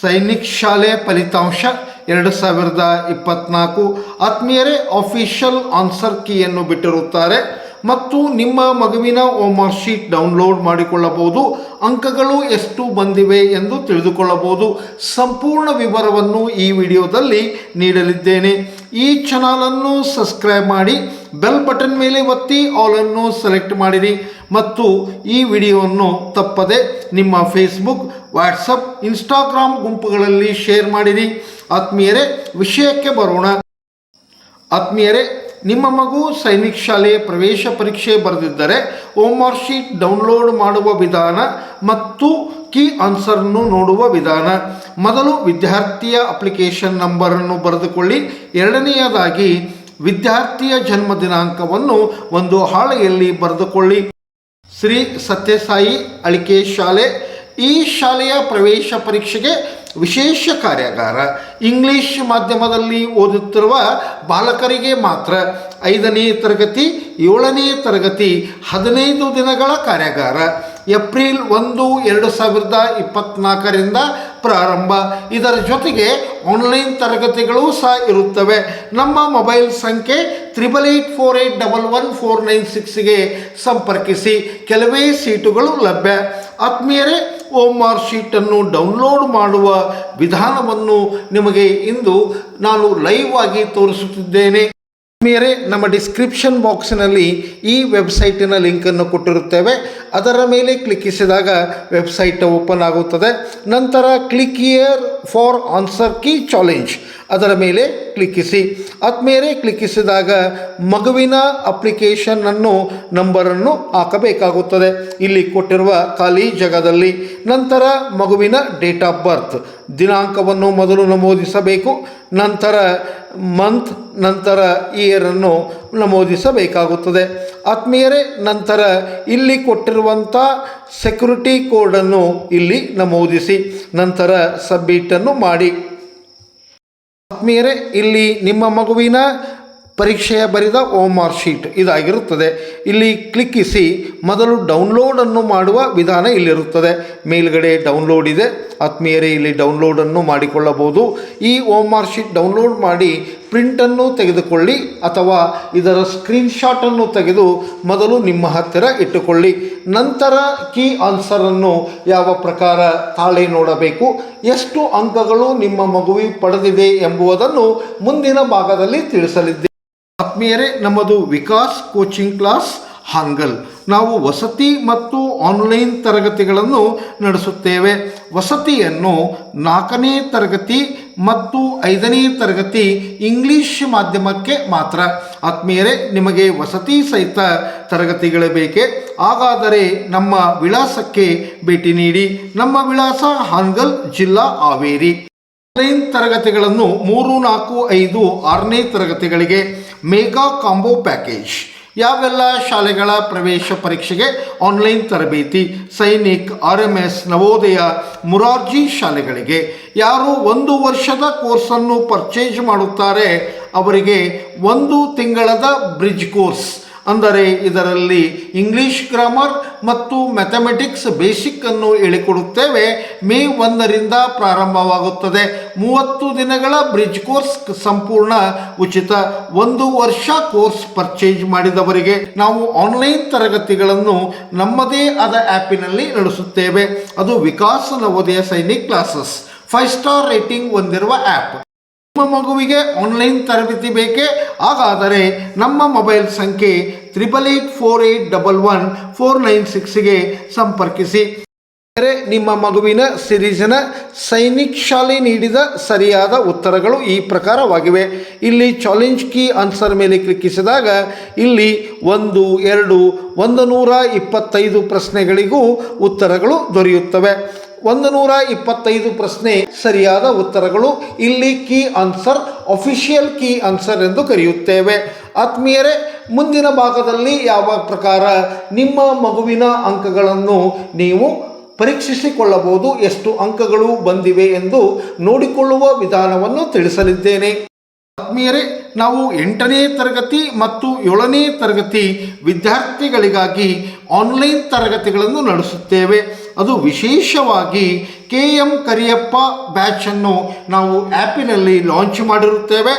ಸೈನಿಕ್ ಶಾಲೆ ಫಲಿತಾಂಶ 2024 ಆತ್ಮೀಯರೇ ಆಫಿಷಿಯಲ್ ಆನ್ಸರ್ ಕೀಯನ್ನು ಬಿಟ್ಟಿರುತ್ತಾರೆ ಮತ್ತು ನಿಮ್ಮ ಮಗುವಿನ ಹೋಮ್ವರ್ಕ್ ಶೀಟ್ ಡೌನ್ಲೋಡ್ ಮಾಡಿಕೊಳ್ಳಬಹುದು. ಅಂಕಗಳು ಎಷ್ಟು ಬಂದಿವೆ ಎಂದು ತಿಳಿದುಕೊಳ್ಳಬಹುದು. ಸಂಪೂರ್ಣ ವಿವರವನ್ನು ಈ ವಿಡಿಯೋದಲ್ಲಿ ನೀಡಲಿದ್ದೇನೆ. ಈ ಚಾನಲನ್ನು ಸಬ್ಸ್ಕ್ರೈಬ್ ಮಾಡಿ, ಬೆಲ್ ಬಟನ್ ಮೇಲೆ ಒತ್ತಿ ಆಲ್ ಅನ್ನು ಸೆಲೆಕ್ಟ್ ಮಾಡಿರಿ ಮತ್ತು ಈ ವಿಡಿಯೋವನ್ನು ತಪ್ಪದೆ ನಿಮ್ಮ ಫೇಸ್ಬುಕ್, ವಾಟ್ಸಪ್, ಇನ್ಸ್ಟಾಗ್ರಾಮ್ ಗುಂಪುಗಳಲ್ಲಿ ಶೇರ್ ಮಾಡಿರಿ. ಆತ್ಮೀಯರೇ, ವಿಷಯಕ್ಕೆ ಬರೋಣ. ಆತ್ಮೀಯರೇ, ನಿಮ್ಮ ಮಗು ಸೈನಿಕ್ ಶಾಲೆಯ ಪ್ರವೇಶ ಪರೀಕ್ಷೆ ಬರೆದಿದ್ದರೆ ಹೋಮ್ವರ್ಕ್ ಶೀಟ್ ಡೌನ್ಲೋಡ್ ಮಾಡುವ ವಿಧಾನ ಮತ್ತು ಕೀ ಆನ್ಸರನ್ನು ನೋಡುವ ವಿಧಾನ. ಮೊದಲು ವಿದ್ಯಾರ್ಥಿಯ ಅಪ್ಲಿಕೇಶನ್ ನಂಬರನ್ನು ಬರೆದುಕೊಳ್ಳಿ. ಎರಡನೆಯದಾಗಿ ವಿದ್ಯಾರ್ಥಿಯ ಜನ್ಮ ದಿನಾಂಕವನ್ನು ಒಂದು ಹಾಳೆಯಲ್ಲಿ ಬರೆದುಕೊಳ್ಳಿ. ಶ್ರೀ ಸತ್ಯಸಾಯಿ ಅಳಿಕೆ ಶಾಲೆ. ಈ ಶಾಲೆಯ ಪ್ರವೇಶ ಪರೀಕ್ಷೆಗೆ ವಿಶೇಷ ಕಾರ್ಯಾಗಾರ. ಇಂಗ್ಲಿಷ್ ಮಾಧ್ಯಮದಲ್ಲಿ ಓದುತ್ತಿರುವ ಬಾಲಕರಿಗೆ ಮಾತ್ರ 5ನೇ ತರಗತಿ 7ನೇ ತರಗತಿ 15 ದಿನಗಳ ಕಾರ್ಯಾಗಾರ. ಏಪ್ರಿಲ್ 1, 2024ರಿಂದ ಪ್ರಾರಂಭ. ಇದರ ಜೊತೆಗೆ ಆನ್ಲೈನ್ ತರಗತಿಗಳು ಸಹ ಇರುತ್ತವೆ. ನಮ್ಮ ಮೊಬೈಲ್ ಸಂಖ್ಯೆ 8848111496ಗೆ ಸಂಪರ್ಕಿಸಿ. ಕೆಲವೇ ಸೀಟುಗಳು ಲಭ್ಯ. ಆತ್ಮೀಯರೇ, ಹೋಮ್ವರ್ಕ್ ಶೀಟನ್ನು ಡೌನ್ಲೋಡ್ ಮಾಡುವ ವಿಧಾನವನ್ನು ನಿಮಗೆ ಇಂದು ನಾನು ಲೈವ್ ಆಗಿ ತೋರಿಸುತ್ತಿದ್ದೇನೆ. ಆತ್ಮೀಯರೇ, ನಮ್ಮ ಡಿಸ್ಕ್ರಿಪ್ಷನ್ ಬಾಕ್ಸ್ನಲ್ಲಿ ಈ ವೆಬ್ಸೈಟಿನ ಲಿಂಕನ್ನು ಕೊಟ್ಟಿರುತ್ತೇವೆ. ಅದರ ಮೇಲೆ ಕ್ಲಿಕ್ಕಿಸಿದಾಗ ವೆಬ್ಸೈಟ್ ಓಪನ್ ಆಗುತ್ತದೆ. ನಂತರ click here for answer key challenge ಅದರ ಮೇಲೆ ಕ್ಲಿಕ್ಕಿಸಿ. ಆದ್ಮೇಲೆ ಕ್ಲಿಕ್ಕಿಸಿದಾಗ ಮಗುವಿನ ಅಪ್ಲಿಕೇಶನ್ನನ್ನು ನಂಬರನ್ನು ಹಾಕಬೇಕಾಗುತ್ತದೆ ಇಲ್ಲಿ ಕೊಟ್ಟಿರುವ ಖಾಲಿ ಜಾಗದಲ್ಲಿ. ನಂತರ ಮಗುವಿನ ಡೇಟ್ ಆಫ್ ಬರ್ತ್ ದಿನಾಂಕವನ್ನು ಮೊದಲು ನಮೂದಿಸಬೇಕು. ನಂತರ ಮಂತ್, ನಂತರ ಇಯರನ್ನು ನಮೂದಿಸಬೇಕಾಗುತ್ತದೆ. ಆತ್ಮೀಯರೇ, ನಂತರ ಇಲ್ಲಿ ಕೊಟ್ಟಿರುವಂಥ ಸೆಕ್ಯೂರಿಟಿ ಕೋಡನ್ನು ಇಲ್ಲಿ ನಮೂದಿಸಿ ನಂತರ ಸಬ್ಮಿಟನ್ನು ಮಾಡಿ. ಆತ್ಮೀಯರೇ, ಇಲ್ಲಿ ನಿಮ್ಮ ಮಗುವಿನ ಪರೀಕ್ಷೆಯ ಬರೆದ ಹೋಮ್ವರ್ಕ್ ಶೀಟ್ ಇದಾಗಿರುತ್ತದೆ. ಇಲ್ಲಿ ಕ್ಲಿಕ್ಕಿಸಿ ಮೊದಲು ಡೌನ್ಲೋಡನ್ನು ಮಾಡುವ ವಿಧಾನ ಇಲ್ಲಿರುತ್ತದೆ. ಮೇಲ್ಗಡೆ ಡೌನ್ಲೋಡ್ ಇದೆ. ಆತ್ಮೀಯರೇ, ಇಲ್ಲಿ ಡೌನ್ಲೋಡನ್ನು ಮಾಡಿಕೊಳ್ಳಬಹುದು. ಈ ಹೋಮ್ವರ್ಕ್ ಶೀಟ್ ಡೌನ್ಲೋಡ್ ಮಾಡಿ ಪ್ರಿಂಟನ್ನು ತೆಗೆದುಕೊಳ್ಳಿ ಅಥವಾ ಇದರ ಸ್ಕ್ರೀನ್ಶಾಟನ್ನು ತೆಗೆದು ಮೊದಲು ನಿಮ್ಮ ಹತ್ತಿರ ಇಟ್ಟುಕೊಳ್ಳಿ. ನಂತರ ಕೀ ಆನ್ಸರನ್ನು ಯಾವ ಪ್ರಕಾರ ತಾಳೆ ನೋಡಬೇಕು, ಎಷ್ಟು ಅಂಕಗಳು ನಿಮ್ಮ ಮಗುವಿ ಪಡೆದಿದೆ ಎಂಬುದನ್ನು ಮುಂದಿನ ಭಾಗದಲ್ಲಿ ತಿಳಿಸಲಿದ್ದೇವೆ. ಆತ್ಮೀಯರೇ, ನಮ್ಮದು ವಿಕಾಸ್ ಕೋಚಿಂಗ್ ಕ್ಲಾಸ್ ಹಾನಗಲ್. ನಾವು ವಸತಿ ಮತ್ತು ಆನ್ಲೈನ್ ತರಗತಿಗಳನ್ನು ನಡೆಸುತ್ತೇವೆ. ವಸತಿಯನ್ನು 4ನೇ ತರಗತಿ ಮತ್ತು 5ನೇ ತರಗತಿ ಇಂಗ್ಲಿಷ್ ಮಾಧ್ಯಮಕ್ಕೆ ಮಾತ್ರ. ಆತ್ಮೀಯರೇ, ನಿಮಗೆ ವಸತಿ ಸಹಿತ ತರಗತಿಗಳೇ ಬೇಕೆ? ಹಾಗಾದರೆ ನಮ್ಮ ವಿಳಾಸಕ್ಕೆ ಭೇಟಿ ನೀಡಿ. ನಮ್ಮ ವಿಳಾಸ ಹಾನಗಲ್, ಜಿಲ್ಲಾ ಹಾವೇರಿ. ಆನ್ಲೈನ್ ತರಗತಿಗಳನ್ನು 3, 4, 5, 6ನೇ ತರಗತಿಗಳಿಗೆ ಮೇಗಾ ಕಾಂಬೋ ಪ್ಯಾಕೇಜ್. ಯಾವೆಲ್ಲ ಶಾಲೆಗಳ ಪ್ರವೇಶ ಪರೀಕ್ಷೆಗೆ ಆನ್ಲೈನ್ ತರಬೇತಿ? ಸೈನಿಕ್, RMS, ನವೋದಯ, ಮುರಾರ್ಜಿ ಶಾಲೆಗಳಿಗೆ. ಯಾರು 1 ವರ್ಷದ ಕೋರ್ಸನ್ನು ಪರ್ಚೇಸ್ ಮಾಡುತ್ತಾರೆ ಅವರಿಗೆ 1 ತಿಂಗಳದ ಬ್ರಿಡ್ಜ್ ಕೋರ್ಸ್, ಅಂದರೆ ಇದರಲ್ಲಿ ಇಂಗ್ಲಿಷ್ ಗ್ರಾಮರ್ ಮತ್ತು ಮ್ಯಾಥಮೆಟಿಕ್ಸ್ ಬೇಸಿಕ್ ಅನ್ನು ಹೇಳಿಕೊಡುತ್ತೇವೆ. ಮೇ 1ರಿಂದ ಪ್ರಾರಂಭವಾಗುತ್ತದೆ. 30 ದಿನಗಳ ಬ್ರಿಡ್ಜ್ ಕೋರ್ಸ್ ಸಂಪೂರ್ಣ ಉಚಿತ. 1 ವರ್ಷ ಕೋರ್ಸ್ ಪರ್ಚೇಸ್ ಮಾಡಿದವರಿಗೆ ನಾವು ಆನ್ಲೈನ್ ತರಗತಿಗಳನ್ನು ನಮ್ಮದೇ ಆದ ಆ್ಯಪಿನಲ್ಲಿ ನಡೆಸುತ್ತೇವೆ. ಅದು Vikas Navodaya Sainik classes 5 star rating ಹೊಂದಿರುವ ಆ್ಯಪ್. ನಿಮ್ಮ ಮಗುವಿಗೆ ಆನ್ಲೈನ್ ತರಬೇತಿ ಬೇಕೇ? ಹಾಗಾದರೆ ನಮ್ಮ ಮೊಬೈಲ್ ಸಂಖ್ಯೆ 8848111496ಗೆ ಸಂಪರ್ಕಿಸಿ. ನಿಮ್ಮ ಮಗುವಿನ ಸಿರೀಸಿನ ಸೈನಿಕ್ ಶಾಲೆ ನೀಡಿದ ಸರಿಯಾದ ಉತ್ತರಗಳು ಈ ಪ್ರಕಾರವಾಗಿವೆ. ಇಲ್ಲಿ ಚಾಲೆಂಜ್ ಕೀ ಆನ್ಸರ್ ಮೇಲೆ ಕ್ಲಿಕ್ಕಿಸಿದಾಗ ಇಲ್ಲಿ 1, 2, 125 ಪ್ರಶ್ನೆಗಳಿಗೂ ಉತ್ತರಗಳು ದೊರೆಯುತ್ತವೆ. 125 ಪ್ರಶ್ನೆ ಸರಿಯಾದ ಉತ್ತರಗಳು. ಇಲ್ಲಿ key answer, official key answer ಎಂದು ಕರೆಯುತ್ತೇವೆ. ಆತ್ಮೀಯರೇ, ಮುಂದಿನ ಭಾಗದಲ್ಲಿ ಯಾವ ಪ್ರಕಾರ ನಿಮ್ಮ ಮಗುವಿನ ಅಂಕಗಳನ್ನು ನೀವು ಪರೀಕ್ಷಿಸಿಕೊಳ್ಳಬಹುದು, ಎಷ್ಟು ಅಂಕಗಳು ಬಂದಿವೆ ಎಂದು ನೋಡಿಕೊಳ್ಳುವ ವಿಧಾನವನ್ನು ತಿಳಿಸಲಿದ್ದೇನೆ. ಆತ್ಮೀಯರೇ, ನಾವು 8ನೇ ತರಗತಿ ಮತ್ತು 7ನೇ ತರಗತಿ ವಿದ್ಯಾರ್ಥಿಗಳಿಗಾಗಿ ಆನ್ಲೈನ್ ತರಗತಿಗಳನ್ನು ನಡೆಸುತ್ತೇವೆ. ಅದು ವಿಶೇಷವಾಗಿ KM ಕರಿಯಪ್ಪ ಬ್ಯಾಚನ್ನು ನಾವು ಆ್ಯಪಿನಲ್ಲಿ ಲಾಂಚ್ ಮಾಡಿರುತ್ತೇವೆ.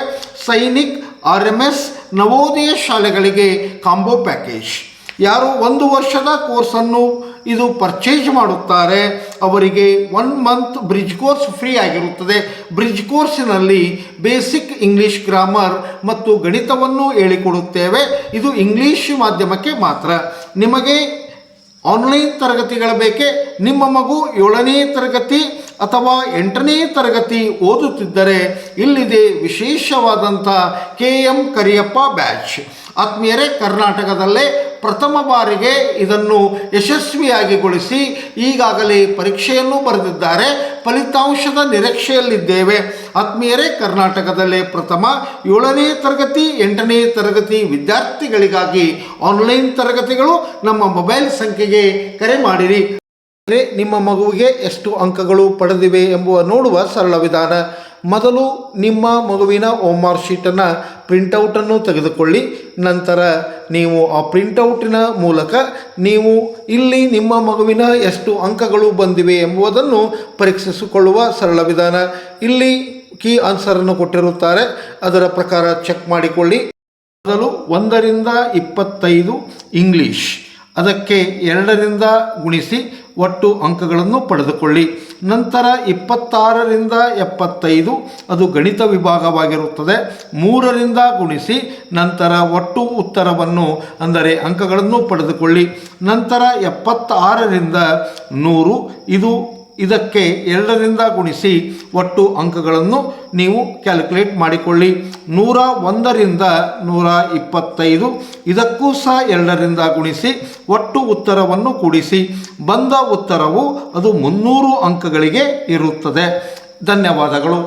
ಸೈನಿಕ್, RMS, ನವೋದಯ ಶಾಲೆಗಳಿಗೆ ಕಾಂಬೋ ಪ್ಯಾಕೇಜ್. ಯಾರು 1 ವರ್ಷದ ಕೋರ್ಸನ್ನು ಇದು ಪರ್ಚೇಸ್ ಮಾಡುತ್ತಾರೆ ಅವರಿಗೆ 1 ಮಂತ್ ಬ್ರಿಡ್ಜ್ ಕೋರ್ಸ್ ಫ್ರೀ ಆಗಿರುತ್ತದೆ. ಬ್ರಿಡ್ಜ್ ಕೋರ್ಸಿನಲ್ಲಿ ಬೇಸಿಕ್ ಇಂಗ್ಲೀಷ್ ಗ್ರಾಮರ್ ಮತ್ತು ಗಣಿತವನ್ನು ಹೇಳಿಕೊಡುತ್ತೇವೆ. ಇದು ಇಂಗ್ಲೀಷ್ ಮಾಧ್ಯಮಕ್ಕೆ ಮಾತ್ರ. ನಿಮಗೆ ಆನ್ಲೈನ್ ತರಗತಿಗಳ ಬೇಕೆ? ನಿಮ್ಮ ಮಗು 7ನೇ ತರಗತಿ ಅಥವಾ 8ನೇ ತರಗತಿ ಓದುತ್ತಿದ್ದರೆ ಇಲ್ಲಿದೆ ವಿಶೇಷವಾದಂಥ KM ಕರಿಯಪ್ಪ ಬ್ಯಾಚ್. ಆತ್ಮೀಯರೇ, ಕರ್ನಾಟಕದಲ್ಲೇ ಪ್ರಥಮ ಬಾರಿಗೆ ಇದನ್ನು ಯಶಸ್ವಿಯಾಗಿಗೊಳಿಸಿ ಈಗಾಗಲೇ ಪರೀಕ್ಷೆಯನ್ನು ಬರೆದಿದ್ದಾರೆ. ಫಲಿತಾಂಶದ ನಿರೀಕ್ಷೆಯಲ್ಲಿದ್ದೇವೆ. ಆತ್ಮೀಯರೇ, ಕರ್ನಾಟಕದಲ್ಲೇ ಪ್ರಥಮ 7ನೇ ತರಗತಿ 8ನೇ ತರಗತಿ ವಿದ್ಯಾರ್ಥಿಗಳಿಗಾಗಿ ಆನ್ಲೈನ್ ತರಗತಿಗಳು. ನಮ್ಮ ಮೊಬೈಲ್ ಸಂಖ್ಯೆಗೆ ಕರೆ ಮಾಡಿರಿ. ನಿಮ್ಮ ಮಗುವಿಗೆ ಎಷ್ಟು ಅಂಕಗಳು ಪಡೆದಿವೆ ಎಂಬುವ ನೋಡುವ ಸರಳ ವಿಧಾನ. ಮೊದಲು ನಿಮ್ಮ ಮಗುವಿನ ಹೋಮ್ವರ್ಕ್ ಶೀಟನ್ನು ಪ್ರಿಂಟೌಟನ್ನು ತೆಗೆದುಕೊಳ್ಳಿ. ನಂತರ ನೀವು ಆ ಪ್ರಿಂಟೌಟಿನ ಮೂಲಕ ನೀವು ಇಲ್ಲಿ ನಿಮ್ಮ ಮಗುವಿನ ಎಷ್ಟು ಅಂಕಗಳು ಬಂದಿವೆ ಎಂಬುದನ್ನು ಪರೀಕ್ಷಿಸಿಕೊಳ್ಳುವ ಸರಳ ವಿಧಾನ. ಇಲ್ಲಿ ಕೀ ಆನ್ಸರನ್ನು ಕೊಟ್ಟಿರುತ್ತಾರೆ, ಅದರ ಪ್ರಕಾರ ಚೆಕ್ ಮಾಡಿಕೊಳ್ಳಿ. ಮೊದಲು 1ರಿಂದ 25 ಇಂಗ್ಲೀಷ್, ಅದಕ್ಕೆ 2ರಿಂದ ಗುಣಿಸಿ ಒಟ್ಟು ಅಂಕಗಳನ್ನು ಪಡೆದುಕೊಳ್ಳಿ. ನಂತರ 26ರಿಂದ 75 ಅದು ಗಣಿತ ವಿಭಾಗವಾಗಿರುತ್ತದೆ. 3ರಿಂದ ಗುಣಿಸಿ ನಂತರ ಒಟ್ಟು ಉತ್ತರವನ್ನು ಅಂದರೆ ಅಂಕಗಳನ್ನು ಪಡೆದುಕೊಳ್ಳಿ. ನಂತರ 76ರಿಂದ 100 ಇದಕ್ಕೆ 2ರಿಂದ ಗುಣಿಸಿ ಒಟ್ಟು ಅಂಕಗಳನ್ನು ನೀವು ಕ್ಯಾಲ್ಕುಲೇಟ್ ಮಾಡಿಕೊಳ್ಳಿ. 101ರಿಂದ 125 ಇದಕ್ಕೂ ಸಹ 2ರಿಂದ ಗುಣಿಸಿ ಒಟ್ಟು ಉತ್ತರವನ್ನು ಕೂಡಿಸಿ ಬಂದ ಉತ್ತರವು ಅದು 300 ಅಂಕಗಳಿಗೆ ಇರುತ್ತದೆ. ಧನ್ಯವಾದಗಳು.